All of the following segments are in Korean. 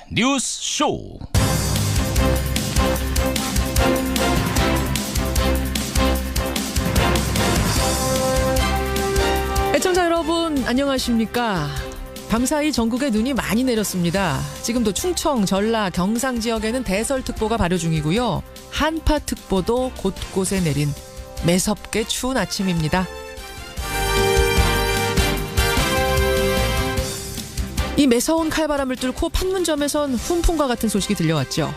뉴스 쇼. 애청자 여러분 안녕하십니까? 밤사이 전국에 눈이 많이 내렸습니다. 지금도 충청, 전라, 경상 지역에는 대설특보가 발효 중이고요. 한파특보도 곳곳에 내린 매섭게 추운 아침입니다. 이 매서운 칼바람을 뚫고 판문점에선 훈풍과 같은 소식이 들려왔죠.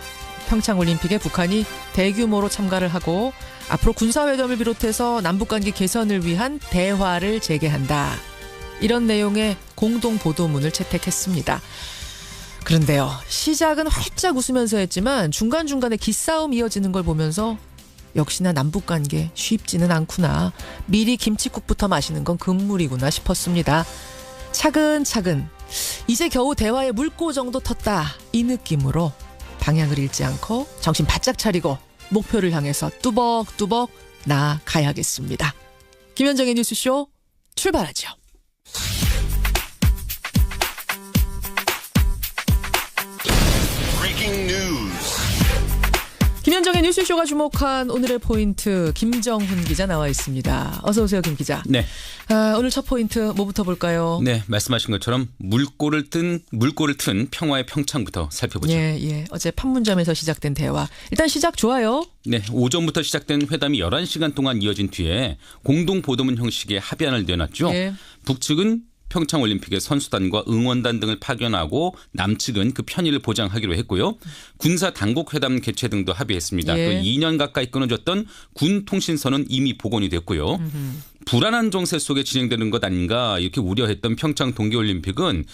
평창올림픽에 북한이 대규모로 참가를 하고 앞으로 군사회담을 비롯해서 남북관계 개선을 위한 대화를 재개한다. 이런 내용의 공동보도문을 채택했습니다. 그런데요, 시작은 활짝 웃으면서 했지만 중간중간에 기싸움 이어지는 걸 보면서 역시나 남북관계 쉽지는 않구나. 미리 김칫국부터 마시는 건 금물이구나 싶었습니다. 차근차근 이제 겨우 대화의 물고 정도 텄다. 이 느낌으로 방향을 잃지 않고 정신 바짝 차리고 목표를 향해서 뚜벅뚜벅 나아가야겠습니다. 김현정의 뉴스쇼 출발하죠. 김현정의 뉴스쇼가 주목한 오늘의 포인트 김정훈 기자 나와 있습니다. 어서 오세요, 김 기자. 네. 오늘 첫 포인트 뭐부터 볼까요? 네, 말씀하신 것처럼 물꼬를 튼 평화의 평창부터 살펴보죠. 예. 어제 판문점에서 시작된 대화. 일단 시작 좋아요. 네, 오전부터 시작된 회담이 11시간 동안 이어진 뒤에 공동 보도문 형식의 합의안을 내놨죠. 예. 북측은 평창올림픽에 선수단과 응원단 등을 파견하고 남측은 그 편의를 보장하기로 했고요. 군사당국회담 개최 등도 합의했습니다. 예. 또 2년 가까이 끊어졌던 군 통신선은 이미 복원이 됐고요. 불안한 정세 속에 진행되는 것 아닌가 이렇게 우려했던 평창 동계올림픽은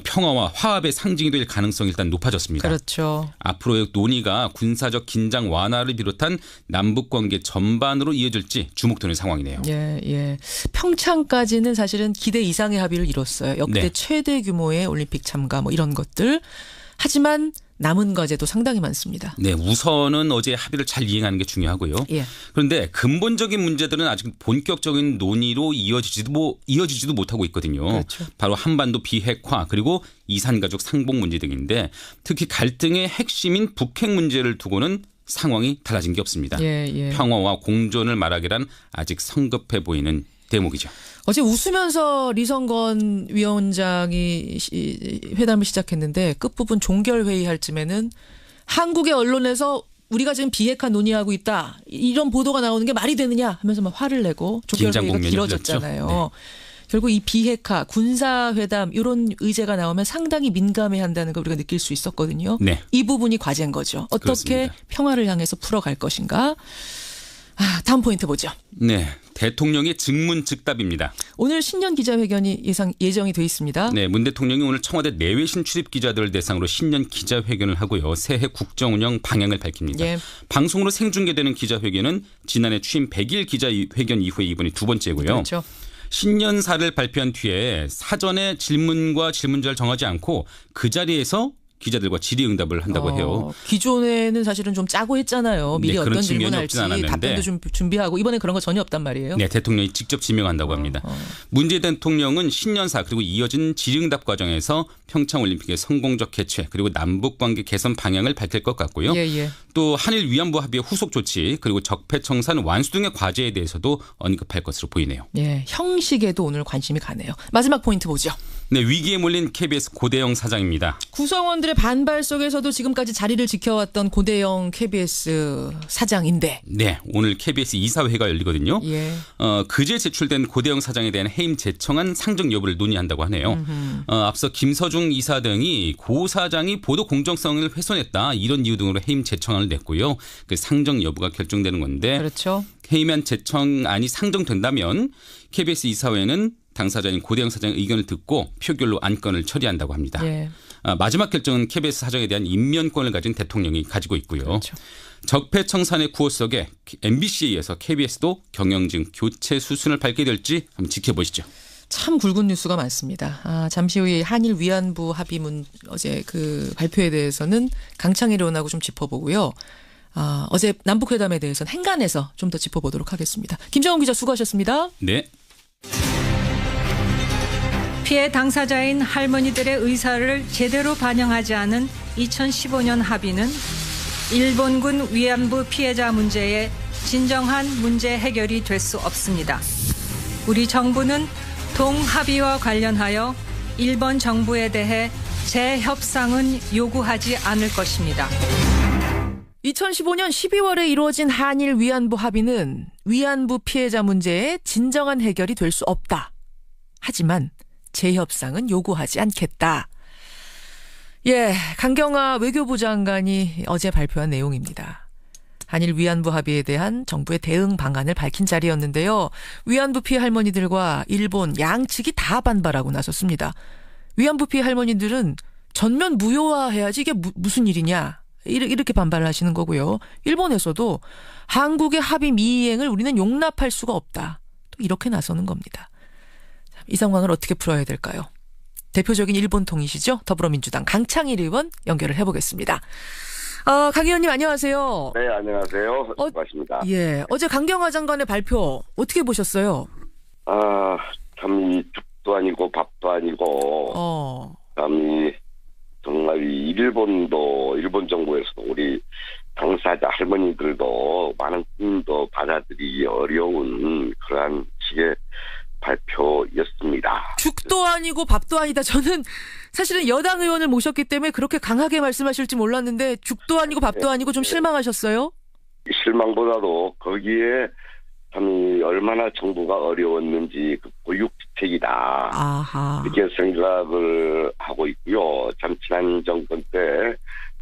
평화와 화합의 상징이 될 가능성이 일단 높아졌습니다. 그렇죠. 앞으로의 논의가 군사적 긴장 완화를 비롯한 남북관계 전반으로 이어질지 주목되는 상황이네요. 예. 평창까지는 사실은 기대 이상의 합의를 이뤘어요. 역대 네. 최대 규모의 올림픽 참가 뭐 이런 것들. 하지만 남은 과제도 상당히 많습니다. 네, 우선은 어제 합의를 잘 이행하는 게 중요하고요. 예. 그런데 근본적인 문제들은 아직 본격적인 논의로 이어지지도 못하고 있거든요. 그렇죠. 바로 한반도 비핵화 그리고 이산가족 상봉 문제 등인데 특히 갈등의 핵심인 북핵 문제를 두고는 상황이 달라진 게 없습니다. 예. 평화와 공존을 말하기란 아직 성급해 보이는 대목이죠. 어제 웃으면서 리성건 위원장이 회담을 시작했는데 끝부분 종결회의 쯤에는 한국의 언론에서 우리가 지금 비핵화 논의하고 있다. 이런 보도가 나오는 게 말이 되느냐 하면서 막 화를 내고 종결회의가 길어졌잖아요. 네. 결국 이 비핵화, 군사회담 이런 의제가 나오면 상당히 민감해한다는 걸 우리가 느낄 수 있었거든요. 네. 이 부분이 과제인 거죠. 어떻게 그렇습니다. 평화를 향해서 풀어갈 것인가. 다음 포인트 보죠. 네, 대통령의 즉문즉답입니다. 오늘 신년 기자회견이 예정이 돼 있습니다. 네, 문 대통령이 오늘 청와대 내외신 출입 기자들을 대상으로 신년 기자회견을 하고요. 새해 국정운영 방향을 밝힙니다. 예. 방송으로 생중계되는 기자회견은 지난해 취임 100일 기자회견 이후에 이번이 두 번째고요. 그렇죠. 신년사를 발표한 뒤에 사전에 질문과 질문자를 정하지 않고 그 자리에서 기자들과 질의응답을 한다고 해요. 기존에는 사실은 좀 짜고 했잖아요. 미리 네, 그런 어떤 측면이 질문할지 없진 않았는데. 답변도 좀 준비하고 이번에 그런 거 전혀 없단 말이에요. 네, 대통령이 직접 지명한다고 합니다. 문재인 대통령은 신년사 그리고 이어진 질의응답 과정에서 평창올림픽의 성공적 개최 그리고 남북관계 개선 방향을 밝힐 것 같고요. 예. 또 한일 위안부 합의의 후속 조치 그리고 적폐청산 완수 등의 과제에 대해서도 언급할 것으로 보이네요. 예, 형식에도 오늘 관심이 가네요. 마지막 포인트 보죠. 네, 위기에 몰린 KBS 고대영 사장입니다. 구성원들의 반발 속에서도 지금까지 자리를 지켜왔던 고대영 KBS 사장인데. 네, 오늘 KBS 이사회가 열리거든요. 예. 그제 제출된 고대영 사장에 대한 해임 제청안 상정 여부를 논의한다고 하네요. 앞서 김서중 이사 등이 고 사장이 보도 공정성을 훼손했다 이런 이유 등으로 해임 제청안을 냈고요. 그 상정 여부가 결정되는 건데 그렇죠. 해임안 제청안이 상정된다면 KBS 이사회는 당사자인 고대영 사장의 의견을 듣고 표결로 안건을 처리한다고 합니다. 예. 마지막 결정은 KBS 사장에 대한 임면권을 가진 대통령이 가지고 있고요. 그렇죠. 적폐청산의 구호 속에 MBC에 이어서 KBS도 경영진 교체 수순을 밟게 될지 한번 지켜보시죠. 참 굵은 뉴스가 많습니다. 잠시 후에 한일 위안부 합의문 어제 그 발표에 대해서는 강창일 의원하고 좀 짚어보고요. 어제 남북회담에 대해서는 행간에서 좀 더 짚어보도록 하겠습니다. 김정은 기자 수고하셨습니다. 네. 피해 당사자인 할머니들의 의사를 제대로 반영하지 않은 2015년 합의는 일본군 위안부 피해자 문제의 진정한 문제 해결이 될 수 없습니다. 우리 정부는 동합의와 관련하여 일본 정부에 대해 재협상은 요구하지 않을 것입니다. 2015년 12월에 이루어진 한일 위안부 합의는 위안부 피해자 문제의 진정한 해결이 될 수 없다. 하지만 재협상은 요구하지 않겠다. 예, 강경화 외교부 장관이 어제 발표한 내용입니다. 한일 위안부 합의에 대한 정부의 대응 방안을 밝힌 자리였는데요. 위안부 피해 할머니들과 일본 양측이 다 반발하고 나섰습니다. 위안부 피해 할머니들은 전면 무효화해야지 이게 무슨 일이냐 이렇게 반발을 하시는 거고요. 일본에서도 한국의 합의 미이행을 우리는 용납할 수가 없다. 또 이렇게 나서는 겁니다. 이 상황을 어떻게 풀어야 될까요? 대표적인 일본 통이시죠? 더불어민주당 강창일 의원 연결을 해보겠습니다. 강 의원님 안녕하세요. 네, 안녕하세요. 반갑습니다. 예, 어제 강경화 장관의 발표 어떻게 보셨어요? 참 이 죽도 아니고 밥도 아니고 참 정말 일본 정부에서도 우리 당사자 할머니들도 많은 꿈도 받아들이기 어려운 그러한 식의 발표였습니다. 죽도 아니고 밥도 아니다. 저는 사실은 여당 의원을 모셨기 때문에 그렇게 강하게 말씀하실지 몰랐는데 죽도 아니고 밥도 아니고 좀 실망하셨어요? 실망보다도 거기에 참 얼마나 정부가 어려웠는지 그 보육지책이다. 아하. 이렇게 생각을 하고 있고요. 참 지난 정권 때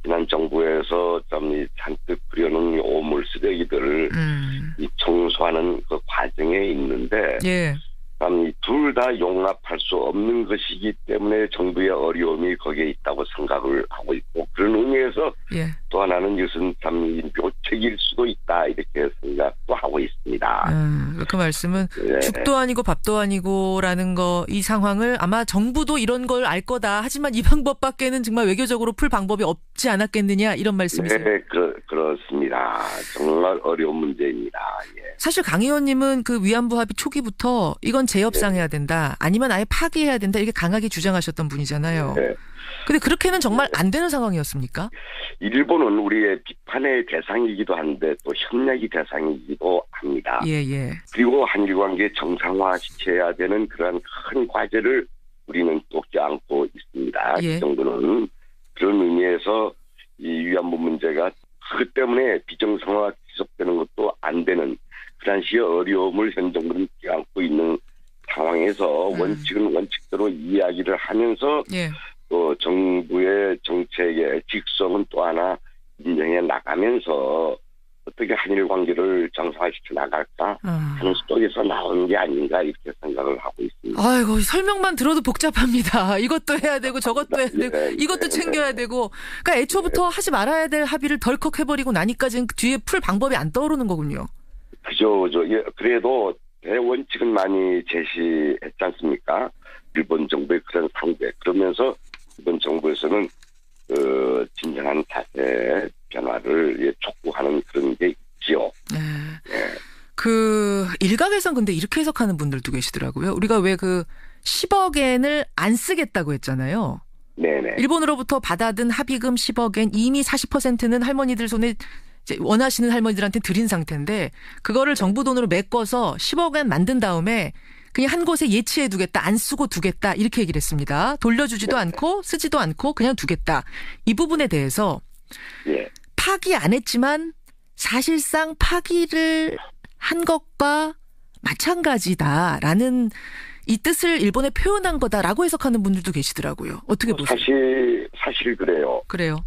지난 정부에서 참 잔뜩 그려놓은 오물 쓰레기들을 이 청소하는 그 과정에 있는데 예. 참 둘 다 용납할 수 없는 것이기 때문에 정부의 어려움이 거기에 있다고 생각을 하고 있고 그런 의미에서 예. 또 하나는 이것은 참 묘책일 수도 있다 이렇게 생각도 하고 있습니다. 그 말씀은 네. 죽도 아니고 밥도 아니고라는 이 상황을 아마 정부도 이런 걸 알 거다. 하지만 이 방법밖에는 정말 외교적으로 풀 방법이 없지 않았겠느냐 이런 말씀이세요? 네, 그렇습니다. 정말 어려운 문제입니다. 예. 사실 강 의원님은 그 위안부 합의 초기부터 이건 재협상해야 된다. 아니면 아예 파기해야 된다. 이렇게 강하게 주장하셨던 분이잖아요. 네. 근데 그렇게는 정말 안 되는 상황이었습니까? 일본은 우리의 비판의 대상이기도 한데 또 협력의 대상이기도 합니다. 예. 그리고 한일 관계 정상화시켜야 되는 그러한 큰 과제를 우리는 또 껴안고 있습니다. 예. 이 정도는 그런 의미에서 이 위안부 문제가 그것 때문에 비정상화 지속되는 것도 안 되는 그런 식의 어려움을 현 정부는 껴안고 있는 상황에서 원칙은 원칙대로 이야기를 하면서 예. 또 정부의 정책의 직성은 또 하나 인정해 나가면서 어떻게 한일 관계를 정상화시켜 나갈까 하는 속에서 나오는 게 아닌가 이렇게 생각을 하고 있습니다. 아이고 설명만 들어도 복잡합니다. 이것도 해야 되고 저것도 해야 되고 이것도 챙겨야 되고 그러니까 애초부터 하지 말아야 될 합의를 덜컥 해버리고 나니까지는 뒤에 풀 방법이 안 떠오르는 거군요. 그죠. 예, 그래도 대원칙은 많이 제시했지 않습니까? 일본 정부의 그런 상대. 그러면서 일본 정부에서는 진정한 자세 변화를 촉구하는 그런 게 있지요. 예. 그 일각에선 근데 이렇게 해석하는 분들도 계시더라고요. 우리가 왜 그 10억엔을 안 쓰겠다고 했잖아요. 네네. 일본으로부터 받아든 합의금 10억엔 이미 40%는 할머니들 손에 이제 원하시는 할머니들한테 드린 상태인데 그거를 정부 돈으로 메꿔서 10억엔 만든 다음에 그냥 한 곳에 예치해 두겠다. 안 쓰고 두겠다. 이렇게 얘기를 했습니다. 돌려주지도 않고 쓰지도 않고 그냥 두겠다. 이 부분에 대해서 예. 파기 안 했지만 사실상 파기를 한 것과 마찬가지다라는 이 뜻을 일본에 표현한 거다라고 해석하는 분들도 계시더라고요. 어떻게 보세요? 사실 그래요. 그래요.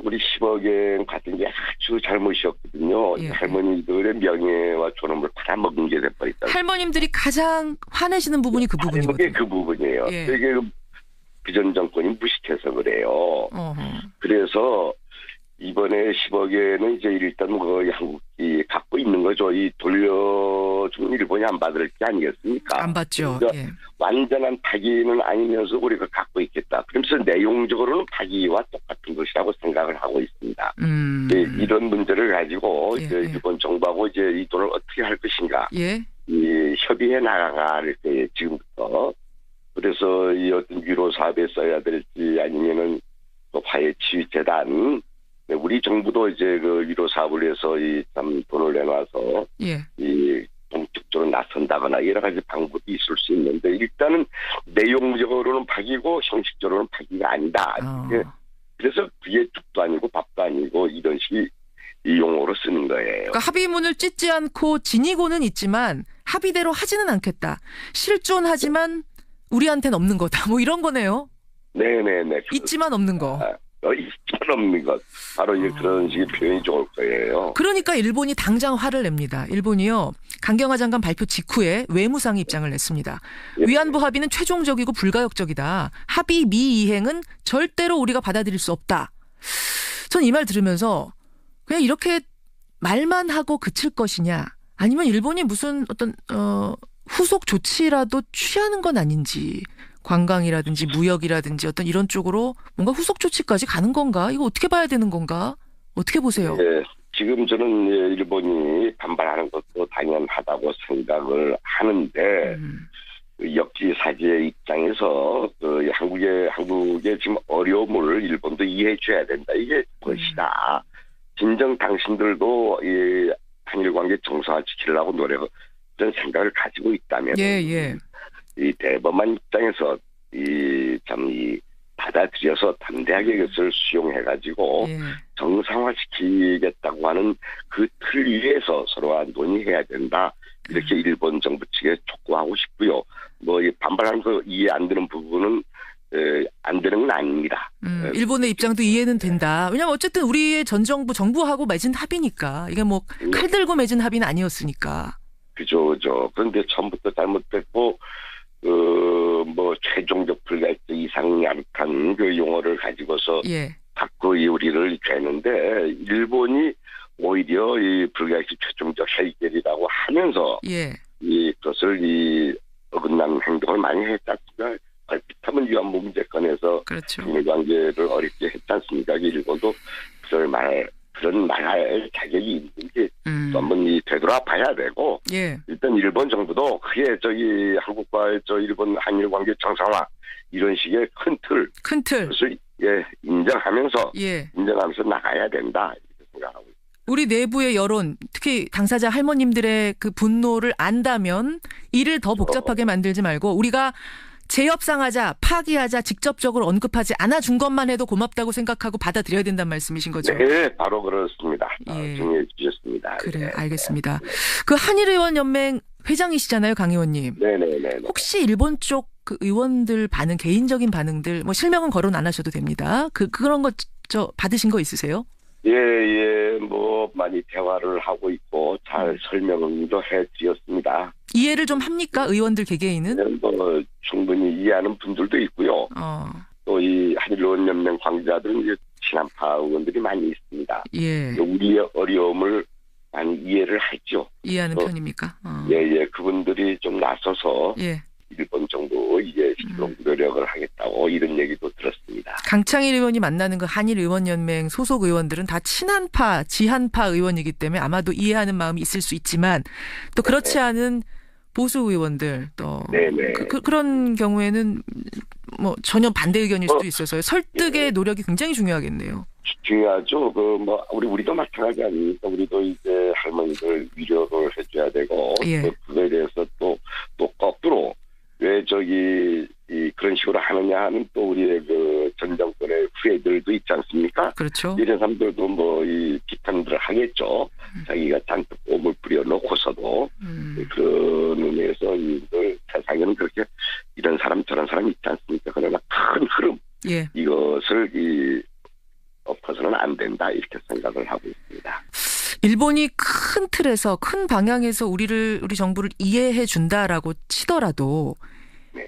우리 10억엔 같은 게 아주 잘못이었거든요. 예. 할머니들의 명예와 존엄을 팔아먹은 게 돼버렸다. 할머님들이 가장 화내시는 부분이 그 부분이거든요. 그게 그 부분이에요. 예. 되게 그전 정권이 무식해서 그래요. 그래서 이번에 10억에는 이제 일단 한국이 갖고 있는 거죠. 이 돌려주면 일본이 안 받을 게 아니겠습니까? 안 받죠. 그러니까 예. 완전한 파기는 아니면서 우리가 갖고 있겠다. 그러면서 내용적으로는 파기와 똑같은 것이라고 생각을 하고 있습니다. 이런 문제를 가지고 예, 이제 예. 일본 정부하고 이제 이 돈을 어떻게 할 것인가. 예. 이 협의해 나갈 때 지금부터 그래서 이 어떤 유로 사업에 써야 될지 아니면은 또 화해치유재단, 네, 우리 정부도 이제 그 위로 사업을 위해서 이 참 돈을 내놔서 예. 이 공적으로 나선다거나 여러 가지 방법이 있을 수 있는데 일단은 내용적으로는 파기고 형식적으로는 파기가 아니다. 예. 그래서 그게 죽도 아니고 밥도 아니고 이런 식의 이 용어로 쓰는 거예요. 그러니까 합의문을 찢지 않고 지니고는 있지만 합의대로 하지는 않겠다. 실존하지만 우리한테는 없는 거다. 뭐 이런 거네요. 네네네. 있지만 없는 거. 있지만 없는 것. 바로 이제 그런 식의 표현이 좋을 거예요. 그러니까 일본이 당장 화를 냅니다. 일본이요. 강경화 장관 발표 직후에 외무상이 입장을 냈습니다. 예. 위안부 합의는 최종적이고 불가역적이다. 합의 미이행은 절대로 우리가 받아들일 수 없다. 전 이 말 들으면서 그냥 이렇게 말만 하고 그칠 것이냐 아니면 일본이 무슨 어떤 후속 조치라도 취하는 건 아닌지 관광이라든지 무역이라든지 어떤 이런 쪽으로 뭔가 후속 조치까지 가는 건가? 이거 어떻게 봐야 되는 건가? 어떻게 보세요? 예, 지금 저는 일본이 반발하는 것도 당연하다고 생각을 하는데 그 역지사지의 입장에서 그 한국의 지금 어려움을 일본도 이해해줘야 된다. 이게 것이다. 진정 당신들도 이 한일 관계 정상화시키려고 노력을 그런 생각을 가지고 있다면 예. 이 대범한 입장에서 이 받아들여서 담대하게 이것을 수용해가지고 예. 정상화시키겠다고 하는 그 틀 위에서 서로가 논의해야 된다. 이렇게 일본 정부 측에 촉구하고 싶고요. 뭐 이 반발하는 거 이해 안 되는 부분은 안 되는 건 아닙니다. 일본의 입장도 이해는 된다. 왜냐하면 어쨌든 우리의 전 정부하고 맺은 합의니까 이게 뭐 칼 들고 맺은 합의는 아니었으니까. 그죠. 그런데 처음부터 잘못됐고 뭐 최종적 불가역적 이상 약한 그 용어를 가지고서 예. 자꾸 우리를 죄는데 일본이 오히려 이 불가역적 최종적 해결이라고 하면서 예. 이것을 이 어긋난 행동을 많이 했지 않습니까? 얼핏하면 위안부 문제권에서 그렇죠. 한일 관계를 어렵게 했지 않습니까? 일본도 그런 말할 자격이 있는지 또 한번 되돌아봐야 되고 예. 일단 일본 정부도 크게 한국과의 일본 한일 관계 정상화 이런 식의 큰 틀 그것을 인정하면서 나가야 된다 이렇게 생각하고 있습니다. 우리 내부의 여론, 특히 당사자 할머님들의 그 분노를 안다면 이를 더 복잡하게 만들지 말고 우리가 재협상하자, 파기하자, 직접적으로 언급하지 않아준 것만 해도 고맙다고 생각하고 받아들여야 된다는 말씀이신 거죠? 네, 바로 그렇습니다. 예. 정리해 주셨습니다. 그래, 네. 알겠습니다. 그 한일의원연맹 회장이시잖아요, 강 의원님. 네네네. 혹시 일본 쪽 그 의원들 반응, 개인적인 반응들, 뭐 실명은 거론 안 하셔도 됩니다. 그런 거 받으신 거 있으세요? 예, 뭐 많이 대화를 하고 있고 잘 설명도 해드렸습니다. 이해를 좀 합니까, 의원들 개개인은? 뭐 충분히 이해하는 분들도 있고요. 또 이 한일의원연맹 관계자들은 이제 친한파 의원들이 많이 있습니다. 예. 우리의 어려움을 많이 이해를 하죠. 이해하는 편입니까? 예, 그분들이 좀 나서서 예. 일본 정부 이해시키려고 노력을 하겠다고 이런 얘기도 들었습니다. 강창일 의원이 만나는 그 한일의원연맹 소속 의원들은 다 친한파, 지한파 의원이기 때문에 아마도 이해하는 마음이 있을 수 있지만 또 그렇지 않은 보수 의원들 또 그런 경우에는 뭐 전혀 반대 의견일 수도 있어서 설득의 노력이 굉장히 중요하겠네요. 중요하죠. 우리도 마찬가지 아닙니까? 우리도 이제 할머니들 위로를 해줘야 되고 그거에 대해서 또 거꾸로 왜 그런 식으로 하느냐 하는 또 우리의 그 전 정권의 후예들도 있지 않습니까? 그렇죠. 이런 사람들도 비판들을 하겠죠. 자기가 잔뜩 옴을 뿌려놓고서도 그런 의미에서 세상에는 그렇게 이런 사람 저런 사람이 있지 않습니까? 그러나 큰 흐름 이것을 엎어서는 안 된다 이렇게 생각을 하고 있습니다. 일본이 큰 틀에서 큰 방향에서 우리 정부를 이해해 준다라고 치더라도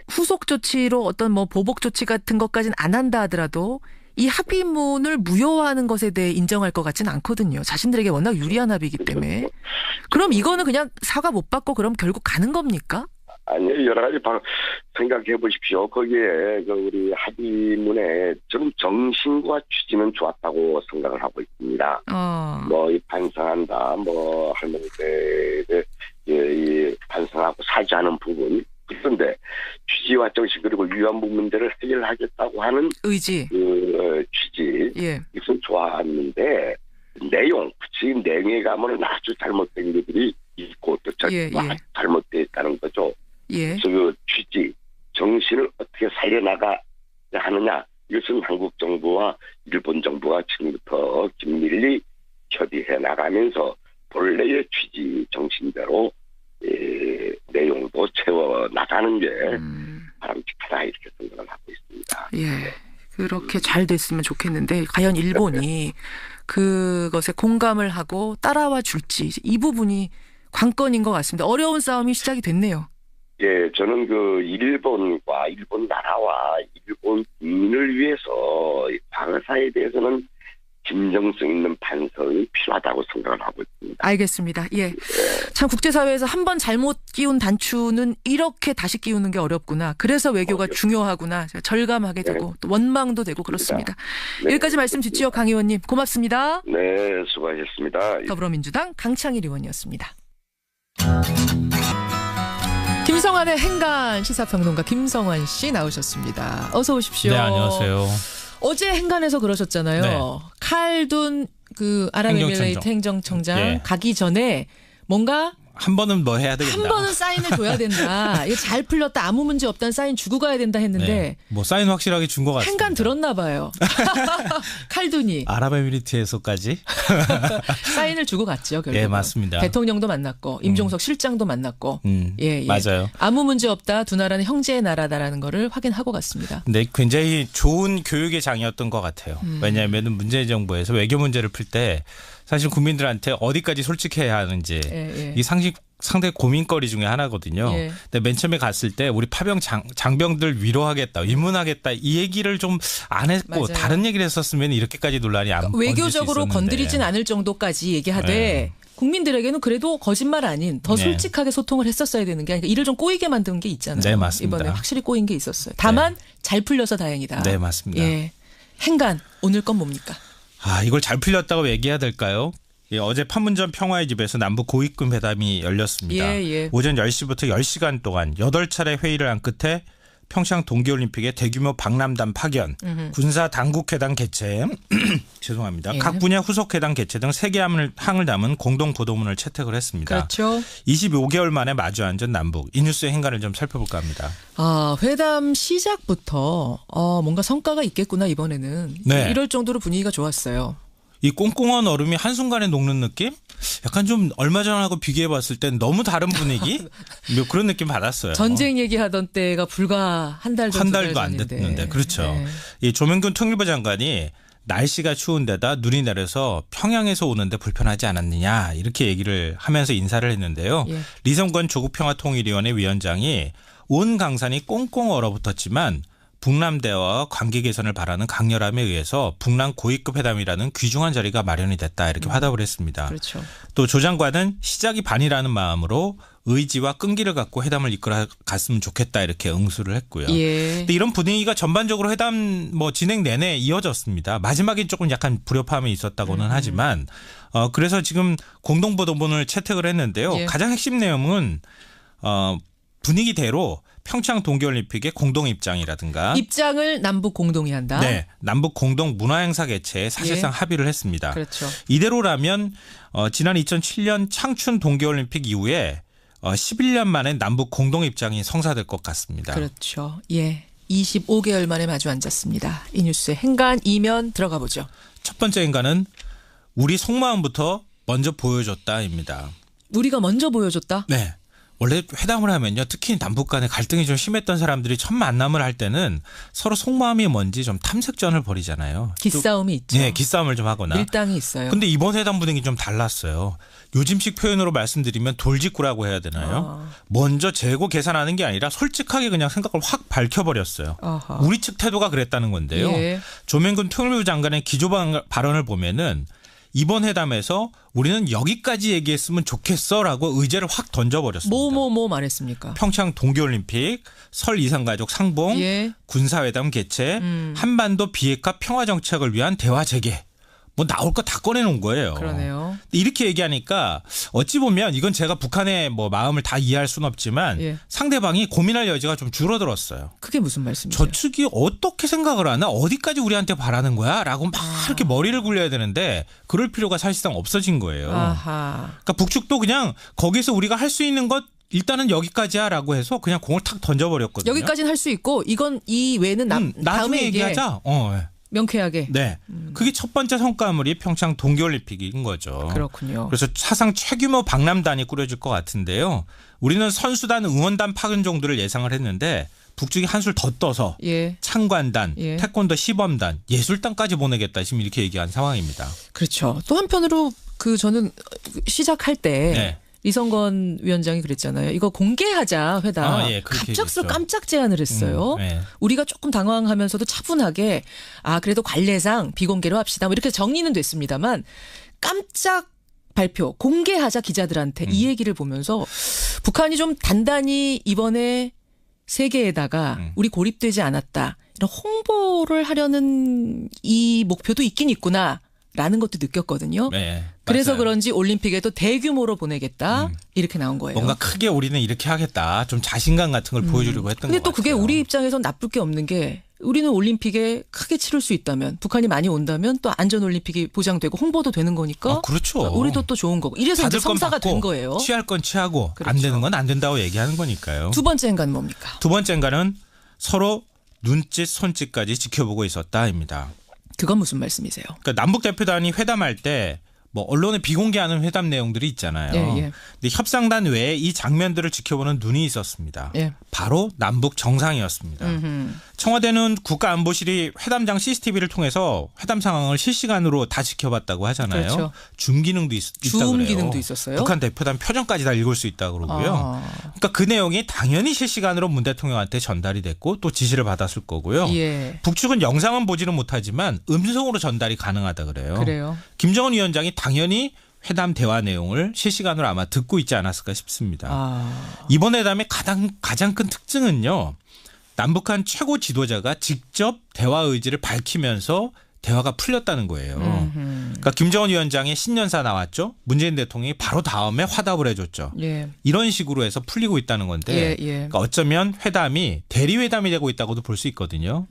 후속 조치로 어떤 뭐 보복 조치 같은 것까지는 안 한다 하더라도 이 합의문을 무효화하는 것에 대해 인정할 것 같지는 않거든요. 자신들에게 워낙 유리한 합의이기 때문에. 그럼 이거는 그냥 사과 못 받고 그럼 결국 가는 겁니까? 아니요, 여러 가지 생각해 보십시오. 거기에 우리 합의문에 좀 정신과 취지는 좋았다고 생각을 하고 있습니다. 반성한다, 할머니들의 반성하고 사죄하는 부분 그런데 취지와 정신 그리고 위안부 문제를 해결하겠다고 하는 의지. 그 취지 예. 이것은 좋았는데 내용 굳이 내용에 가면 아주 잘못된 것들이 있고 또 예, 예. 잘못되어 있다는 거죠. 예. 그래서 그 취지 정신을 어떻게 살려나가야 하느냐 이것은 한국 정부와 일본 정부가 지금부터 긴밀히 협의해 나가면서 본래의 취지 정신대로 내용도 채워 나가는 게 바람직하다 이렇게 생각을 하고 있습니다. 예. 그렇게 잘 됐으면 좋겠는데 과연 일본이 그것에 공감을 하고 따라와 줄지 이 부분이 관건인 것 같습니다. 어려운 싸움이 시작이 됐네요. 예, 저는 그 일본과 일본 나라와 일본 국민을 위해서 과거사에 대해서는 진정성 있는 반성이 필요하다고 생각을 하고 있습니다. 알겠습니다. 예. 참 국제사회에서 한 번 잘못 끼운 단추는 이렇게 다시 끼우는 게 어렵구나. 그래서 외교가 중요하구나. 절감하게 되고 또 원망도 되고 그렇습니다. 네. 여기까지 말씀 듣지요. 강 의원님 고맙습니다. 네, 수고하셨습니다. 더불어민주당 강창일 의원이었습니다. 김성환의 행간 시사평론가 김성환 씨 나오셨습니다. 어서 오십시오. 네, 안녕하세요. 어제 행간에서 그러셨잖아요. 네. 칼둔 그 아랍에미레이트 행정청장 예. 가기 전에 뭔가 한 번은 뭐 해야 되겠다. 한 번은 사인을 줘야 된다. 이거 잘 풀렸다. 아무 문제 없다는 사인 주고 가야 된다 했는데 네. 뭐 사인 확실하게 준 것 같습니다. 행간 들었나 봐요. 칼둔이 아랍에미리트에서까지 사인을 주고 갔죠. 결국. 예, 맞습니다. 대통령도 만났고 임종석 실장도 만났고. 예, 예. 맞아요. 아무 문제 없다. 두 나라는 형제의 나라다라는 거를 확인하고 갔습니다. 근데 굉장히 좋은 교육의 장이었던 것 같아요. 왜냐하면 문재인 정부에서 외교 문제를 풀 때 사실 국민들한테 어디까지 솔직해야 하는지 예, 예. 이 상당히 고민거리 중에 하나거든요. 예. 근데 맨 처음에 갔을 때 우리 파병 장병들 위로하겠다, 위문하겠다 이 얘기를 좀 안 했고 맞아요. 다른 얘기를 했었으면 이렇게까지 논란이 안 외교적으로 건드리진 않을 정도까지 얘기하되 네. 국민들에게는 그래도 거짓말 아닌 더 네. 솔직하게 소통을 했었어야 되는 게 아니라 일을 좀 꼬이게 만든 게 있잖아요. 네, 맞습니다. 이번에 확실히 꼬인 게 있었어요. 다만 잘 풀려서 다행이다. 네, 맞습니다. 예. 행간 오늘 건 뭡니까? 아, 이걸 잘 풀렸다고 얘기해야 될까요? 예, 어제 판문점 평화의 집에서 남북 고위급 회담이 열렸습니다. 예, 예. 오전 10시부터 10시간 동안 8차례 회의를 한 끝에 평창 동계올림픽의 대규모 박람단 파견, 군사 당국회담 개최, 죄송합니다. 예. 각 분야 후속회담 개최 등 3개 항을 담은 공동 보도문을 채택을 했습니다. 그렇죠. 25개월 만에 마주 앉은 남북. 이 뉴스의 행간을 좀 살펴볼까 합니다. 아, 회담 시작부터 뭔가 성과가 있겠구나 이번에는. 네. 이럴 정도로 분위기가 좋았어요. 이 꽁꽁한 얼음이 한순간에 녹는 느낌? 약간 좀 얼마 전하고 비교해 봤을 땐 너무 다른 분위기? 뭐 그런 느낌 받았어요. 전쟁 얘기하던 때가 불과 한 달 정도 한 달도 안 됐는데. 그렇죠. 네. 이 조명균 통일부 장관이 날씨가 추운 데다 눈이 내려서 평양에서 오는데 불편하지 않았느냐 이렇게 얘기를 하면서 인사를 했는데요. 예. 리성건 조국평화통일위원회 위원장이 온 강산이 꽁꽁 얼어붙었지만 북남대화와 관계 개선을 바라는 강렬함에 의해서 북남 고위급 회담이라는 귀중한 자리가 마련이 됐다 이렇게 화답을 했습니다. 그렇죠. 또 조 장관은 시작이 반이라는 마음으로 의지와 끈기를 갖고 회담을 이끌어 갔으면 좋겠다 이렇게 응수를 했고요. 예. 근데 이런 분위기가 전반적으로 회담 진행 내내 이어졌습니다. 마지막에 조금 약간 불협화음이 있었다고는 하지만 그래서 지금 공동보도문을 채택을 했는데요. 예. 가장 핵심 내용은 분위기대로 평창 동계올림픽의 공동 입장이라든가 입장을 남북 공동이 한다. 네, 남북 공동 문화행사 개최에 사실상 예. 합의를 했습니다. 그렇죠. 이대로라면 지난 2007년 창춘 동계올림픽 이후에 11년 만에 남북 공동 입장이 성사될 것 같습니다. 그렇죠. 예. 25개월 만에 마주 앉았습니다. 이 뉴스의 행간 이면 들어가 보죠. 첫 번째 행간은 우리 속마음부터 먼저 보여줬다입니다. 우리가 먼저 보여줬다. 네. 원래 회담을 하면요. 특히 남북 간에 갈등이 좀 심했던 사람들이 첫 만남을 할 때는 서로 속마음이 뭔지 좀 탐색전을 벌이잖아요. 기싸움이 있죠. 네, 기싸움을 좀 하거나. 밀당이 있어요. 근데 이번 회담 분위기 좀 달랐어요. 요즘식 표현으로 말씀드리면 돌직구라고 해야 되나요? 먼저 재고 계산하는 게 아니라 솔직하게 그냥 생각을 확 밝혀버렸어요. 아하. 우리 측 태도가 그랬다는 건데요. 예. 조명근 통일부 장관의 기조 발언을 보면은 이번 회담에서 우리는 여기까지 얘기했으면 좋겠어라고 의제를 확 던져버렸습니다. 뭐 말했습니까? 평창 동계올림픽, 설 이산가족 상봉, 예. 군사회담 개최, 한반도 비핵화 평화 정책을 위한 대화 재개. 뭐 나올 거 다 꺼내놓은 거예요. 그러네요. 이렇게 얘기하니까 어찌 보면 이건 제가 북한의 뭐 마음을 다 이해할 수는 없지만 예. 상대방이 고민할 여지가 좀 줄어들었어요. 그게 무슨 말씀이세요? 저측이 어떻게 생각을 하나 어디까지 우리한테 바라는 거야? 라고 막 이렇게 머리를 굴려야 되는데 그럴 필요가 사실상 없어진 거예요. 아하. 그러니까 북측도 그냥 거기서 우리가 할 수 있는 것 일단은 여기까지야 라고 해서 그냥 공을 탁 던져버렸거든요. 여기까지는 할 수 있고 이건 이 외에는 다음에 나중에 얘기하자. 네. 명쾌하게. 네. 그게 첫 번째 성과물이 평창 동계올림픽인 거죠. 그렇군요. 그래서 사상 최규모 박람단이 꾸려질 것 같은데요. 우리는 선수단 응원단 파견 정도를 예상을 했는데 북측이 한술 더 떠서 예. 창관단, 예. 태권도 시범단, 예술단까지 보내겠다 지금 이렇게 얘기한 상황입니다. 그렇죠. 또 한편으로 저는 시작할 때 네. 이성건 위원장이 그랬잖아요. 이거 공개하자 회담. 예, 그렇게 갑작스레 얘기했죠. 깜짝 제안을 했어요. 네. 우리가 조금 당황하면서도 차분하게 그래도 관례상 비공개로 합시다. 뭐 이렇게 정리는 됐습니다만 깜짝 발표 공개하자 기자들한테 이 얘기를 보면서 북한이 좀 단단히 이번에 세계에다가 우리 고립되지 않았다. 이런 홍보를 하려는 이 목표도 있긴 있구나라는 것도 느꼈거든요. 네, 그래서 맞아요. 그런지 올림픽에도 대규모로 보내겠다. 이렇게 나온 거예요. 뭔가 크게 우리는 이렇게 하겠다. 좀 자신감 같은 걸 보여주려고 했던 것 근데 같아요. 또 그게 우리 입장에선 나쁠 게 없는 게 우리는 올림픽에 크게 치를 수 있다면 북한이 많이 온다면 또 안전 올림픽이 보장되고 홍보도 되는 거니까 그렇죠. 우리도 또 좋은 거고 이래서 이제 받을 건 성사가 받고 된 거예요. 취할 건 취하고 안 그렇죠. 되는 건 안 된다고 얘기하는 거니까요. 두 번째 행간은 뭡니까? 두 번째 인간은 서로 눈짓 손짓까지 지켜보고 있었다입니다. 그건 무슨 말씀이세요? 그러니까 남북 대표단이 회담할 때 뭐 언론에 비공개하는 회담 내용들이 있잖아요. 예, 예. 근데 협상단 외에 이 장면들을 지켜보는 눈이 있었습니다. 예. 바로 남북 정상이었습니다. 청와대는 국가안보실이 회담장 CCTV를 통해서 회담 상황을 실시간으로 다 지켜봤다고 하잖아요. 그렇죠. 줌 기능도 있다 줌 그래요. 기능도 있었어요? 북한 대표단 표정까지 다 읽을 수 있다 그러고요. 그러니까 그 내용이 당연히 실시간으로 문 대통령한테 전달이 됐고 또 지시를 받았을 거고요. 예. 북측은 영상은 보지는 못하지만 음성으로 전달이 가능하다 그래요. 그래요. 김정은 위원장이 당연히 회담 대화 내용을 실시간으로 아마 듣고 있지 않았을까 싶습니다. 이번 회담의 가장 큰 특징은요. 남북한 최고 지도자가 직접 대화 의지를 밝히면서 대화가 풀렸다는 거예요. 그러니까 김정은 위원장의 신년사 나왔죠. 문재인 대통령이 바로 다음에 화답을 해줬죠. 예. 이런 식으로 해서 풀리고 있다는 건데 예. 그러니까 어쩌면 회담이 대리회담이 되고 있다고도 볼 수 있거든요.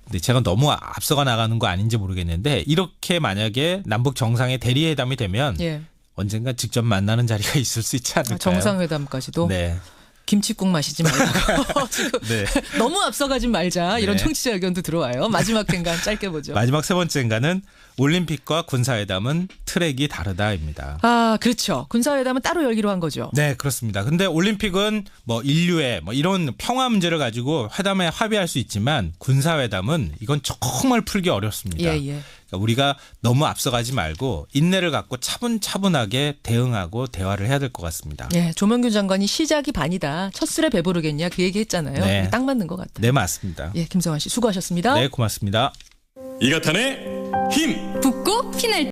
근데 제가 너무 앞서가 나가는 거 아닌지 모르겠는데 이렇게 만약에 남북 정상의 대리회담이 되면 예. 언젠가 직접 만나는 자리가 있을 수 있지 않을까요? 정상회담까지도 네. 김치국 마시지 말고 지금 네. 너무 앞서가지 말자 이런 네. 청취자 의견도 들어와요. 마지막 행간 짧게 보죠. 마지막 세 번째인가는 올림픽과 군사회담은 트랙이 다르다입니다. 그렇죠. 군사회담은 따로 열기로 한 거죠. 네, 그렇습니다. 근데 올림픽은 뭐 인류의 뭐 이런 평화 문제를 가지고 회담에 합의할 수 있지만 군사회담은 이건 정말 풀기 어렵습니다. 예. 그러니까 우리가 너무 앞서가지 말고 인내를 갖고 차분차분하게 대응하고 대화를 해야 될 것 같습니다. 예, 조명균 장관이 시작이 반이다. 첫술에 배부르겠냐 그 얘기했잖아요. 네. 딱 맞는 것 같아요. 네, 맞습니다. 예, 김성환 씨 수고하셨습니다. 네, 고맙습니다. 이가탄의 힘! 붓고 피날